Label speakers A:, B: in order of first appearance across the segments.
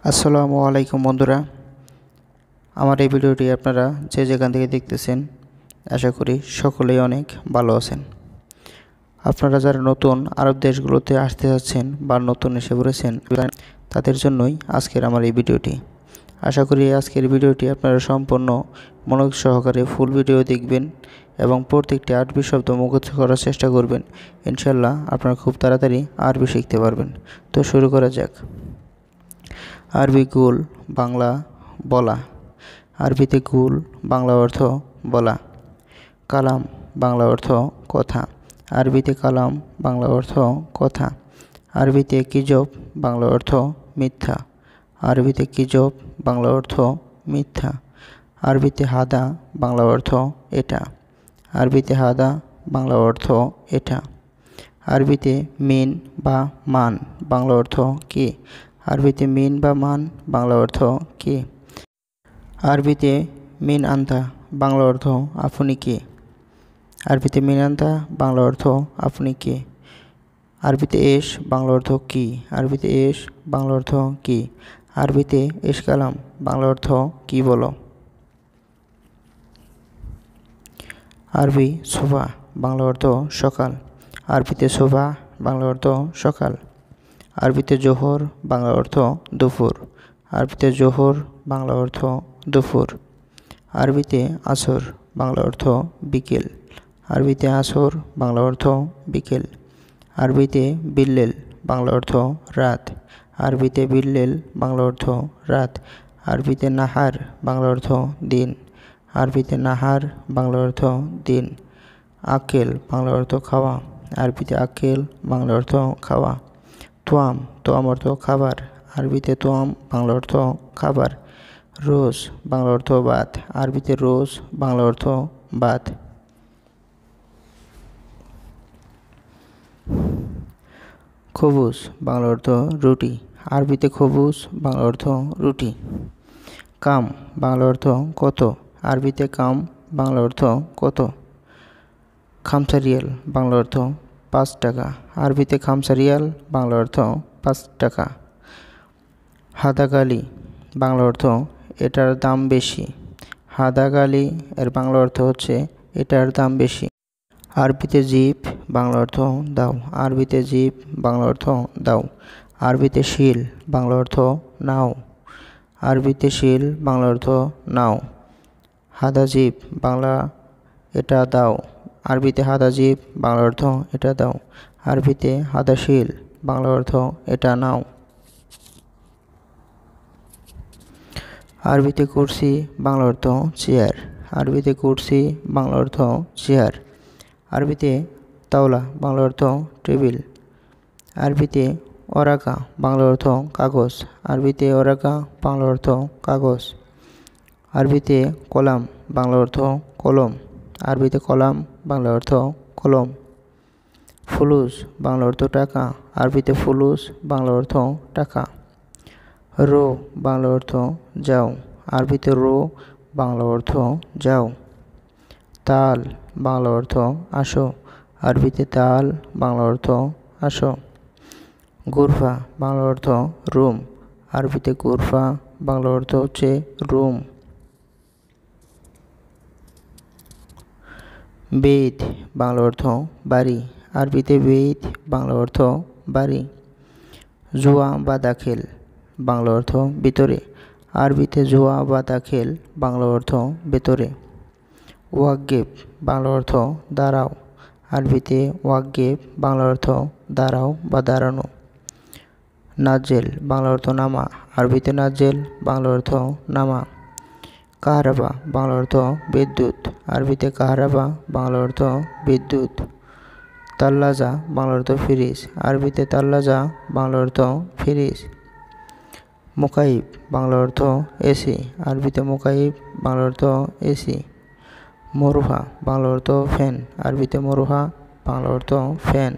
A: আসসালামু আলাইকুম বন্ধুরা, আমার এই ভিডিওটি আপনারা যে যেখান থেকে দেখতেছেন আশা করি সকলেই অনেক ভালো আছেন। আপনারা যারা নতুন আরব দেশগুলোতে আসতে যাচ্ছেন বা নতুন এসে পড়েছেন তাদের জন্যই আজকের আমার এই ভিডিওটি। আশা করি আজকের ভিডিওটি আপনারা সম্পূর্ণ মনোযোগ সহকারে ফুল ভিডিও দেখবেন এবং প্রত্যেকটি আরবি শব্দ মুখস্থ করার চেষ্টা করবেন। ইনশাল্লাহ আপনারা খুব তাড়াতাড়ি আরবি শিখতে পারবেন। তো শুরু করা যাক। আরবি গুল বাংলা বলা। আরবিতে গুল বাংলা অর্থ বলা। কালাম বাংলা অর্থ কথা। আরবিতে কালাম বাংলা অর্থ কথা। আরবিতে কিজব বাংলা অর্থ মিথ্যা। আরবিতে কিজব বাংলা অর্থ মিথ্যা। আরবিতে হাদা বাংলা অর্থ এটা। আরবিতে হাদা বাংলা অর্থ এটা। আরবিতে মিন বা মান বাংলা অর্থ কি? আরবিতে মিন বা মান বাংলা অর্থ কি? আরবিতে মিন আন্তা বাংলা অর্থ আপনি কে? আরবিতে মিন আন্তা বাংলা অর্থ আপনি কে? আরবিতে এস বাংলা অর্থ কি? আরবিতে এস বাংলা অর্থ কি? আরবিতে এস কালাম বাংলা অর্থ কি বলো? আরবি সোভা বাংলা অর্থ সকাল। আরবিতে সোভা বাংলা অর্থ সকাল। আরবিতে জোহর বাংলা অর্থ দুপুর। আরবিতে জোহর বাংলা অর্থ দুপুর। আরবিতে আসর বাংলা অর্থ বিকেল। আরবিতে আসর বাংলা অর্থ বিকেল। আরবিতে বিল্লেল বাংলা অর্থ রাত। আরবিতে বিল্লেল বাংলা অর্থ রাত। আরবিতে নাহার বাংলা অর্থ দিন। আরবিতে নাহার বাংলা অর্থ দিন। আকেল বাংলা অর্থ খাওয়া। আরবিতে আকেল বাংলা অর্থ খাওয়া। তোয়াম তোয়াম অর্থ খাবার। আরবিতে তোয়াম বাংলা অর্থ খাবার। রোজ বাংলা অর্থ ভাত। আরবিতে রোজ বাংলা অর্থ ভাত। খবুজ বাংলা অর্থ রুটি। আরবিতে খবুজ বাংলা অর্থ রুটি। কাম বাংলা অর্থ কত। আরবিতে কাম বাংলা অর্থ কত। খামসা রিয়াল বাংলা অর্থ 5 টাকা। আরবিতে খামসা রিয়াল বাংলা অর্থ 5 টাকা। হাদাগালি বাংলা অর্থ এটার দাম বেশি। হাদাগালি এর বাংলা অর্থ হচ্ছে এটার দাম বেশি। আরবিতে জিপ বাংলা অর্থ দাও। আরবিতে জিপ বাংলা অর্থ দাও। আরবিতে শিল বাংলা অর্থ নাও। আরবিতে শিল বাংলা অর্থ নাও। হাদা জিপ বাংলা এটা দাও। আরবিতে হাদা জিপ বাংলা অর্থ এটা দাও। আরবিতে হাদা শিল বাংলা অর্থ এটা নাও। আরবিতে কুরসি বাংলা অর্থ চেয়ার। আরবিতে কুরসি বাংলা অর্থ চেয়ার। আরবিতে তাওলা বাংলা অর্থ টেবিল। আরবিতে ওরাকা বাংলা অর্থ কাগজ। আরবিতে ওরাকা বাংলা অর্থ কাগজ। আরবিতে কলাম বাংলা অর্থ কলম। আরবিতে কলাম বাংলা অর্থ কলম। ফুলুস বাংলা অর্থ টাকা। আরবিতে ফুলুস বাংলা অর্থ টাকা। রো বাংলা অর্থ যাও। আরবিতে রো বাংলা অর্থ যাও। তাল বাংলা অর্থ আসো। আরবিতে তাল বাংলা অর্থ আসো। গুরফা বাংলা অর্থ রুম। আরবিতে গুরফা বাংলা অর্থ হচ্ছে রুম। বেদ বাংলা অর্থ বাড়ি। আরবিতে বেদ বাংলা অর্থ বাড়ি। জুয়া বা দাখিল বাংলা অর্থ ভিতরে। আরবিতে জুয়া বা দাখিল বাংলা অর্থ ভেতরে। ওয়াকগেব বাংলা অর্থ দাঁড়াও। আরবিতে ওয়াকগেব বাংলা অর্থ দাঁড়াও বা দাঁড়ানো। নাজেল বাংলা অর্থ নামা। আরবিতে নাজেল বাংলা অর্থ নামা। কাহারাবা বাংলা অর্থ বিদ্যুৎ। আরবিতে কাহারাবা বাংলা অর্থ বিদ্যুৎ। তাল্লাজা বাংলা অর্থ ফ্রিজ। আরবিতে তাল্লাজা বাংলা অর্থ ফ্রিজ। মোকাইব বাংলা অর্থ এসি। আরবিতে মোকাইব বাংলা অর্থ এসি। মরুহা বাংলা অর্থ ফ্যান। আরবিতে মরুহা বাংলা অর্থ ফ্যান।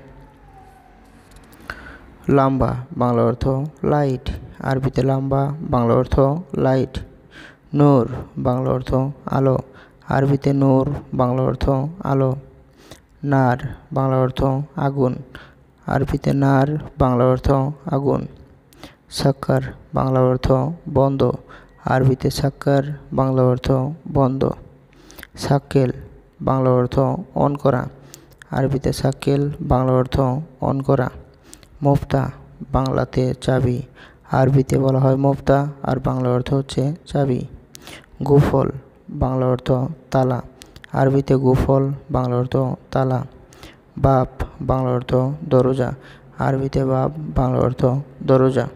A: লাম্বা বাংলা অর্থ লাইট। আরবিতে লাম্বা বাংলা অর্থ লাইট। নূর বাংলা অর্থ আলো। আরবিতে নূর বাংলা অর্থ আলো। নার বাংলা অর্থ আগুন। আরবিতে নার বাংলা অর্থ আগুন। সাক্কার বাংলা অর্থ বন্ধ, আরবিতে সাক্কার বাংলা অর্থ বন্ধ। সাক্কেল বাংলা অর্থ অন করা, আরবিতে সাক্কেল বাংলা অর্থ অন করা। মুফতা বাংলাতে চাবি, আরবিতে বলা হয় মুফতা, আর বাংলা অর্থ হচ্ছে চাবি। গুফল বাংলা অর্থ তালা, আরবিতে গুফল বাংলা অর্থ তালা। বাব বাংলা অর্থ দরজা, আরবিতে বাব বাংলা অর্থ দরজা।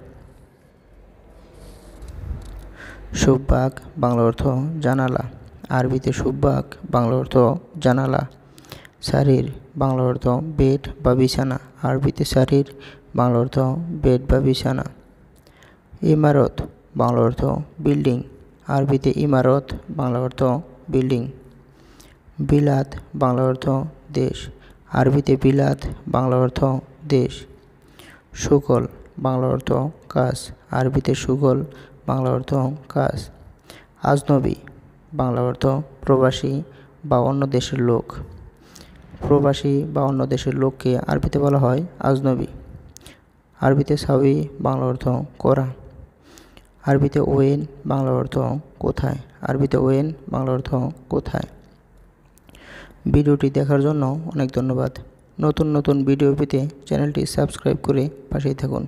A: সুব্বাক বাংলা অর্থ জানালা, আরবিতে সুব্বাক বাংলা অর্থ জানালা। শারীর বাংলা অর্থ বেড বা বিছানা, আরবিতে শারীর বাংলা অর্থ বেড বা বিছানা। ইমারত বাংলা অর্থ বিল্ডিং, আরবিতে ইমারত বাংলা অর্থ বিল্ডিং। বিলাত বাংলা অর্থ দেশ, আরবিতে বিলাত বাংলা অর্থ দেশ। সুগল বাংলা অর্থ কাজ, আরবিতে সুগল বাংলা অর্থ কাজ। আজনবী বাংলা অর্থ প্রবাসী বা অন্য দেশের লোক, প্রবাসী বা অন্য দেশের লোককে আরবিতে বলা হয় আজনবী। আরবিতে সাবি বাংলা অর্থ করা, আরবিতে ওয়েন বাংলা অর্থ কোথায়, আরবিতে ওয়েন বাংলা অর্থ কোথায়। ভিডিওটি দেখার জন্য অনেক ধন্যবাদ। নতুন নতুন ভিডিও পেতে চ্যানেলটি সাবস্ক্রাইব করে পাশেই থাকুন।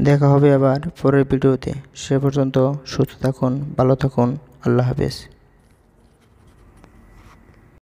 A: দেখা হবে আবার পরের ভিডিওতে। সে পর্যন্ত সুস্থ থাকুন, ভালো থাকুন। আল্লাহ হাফেজ।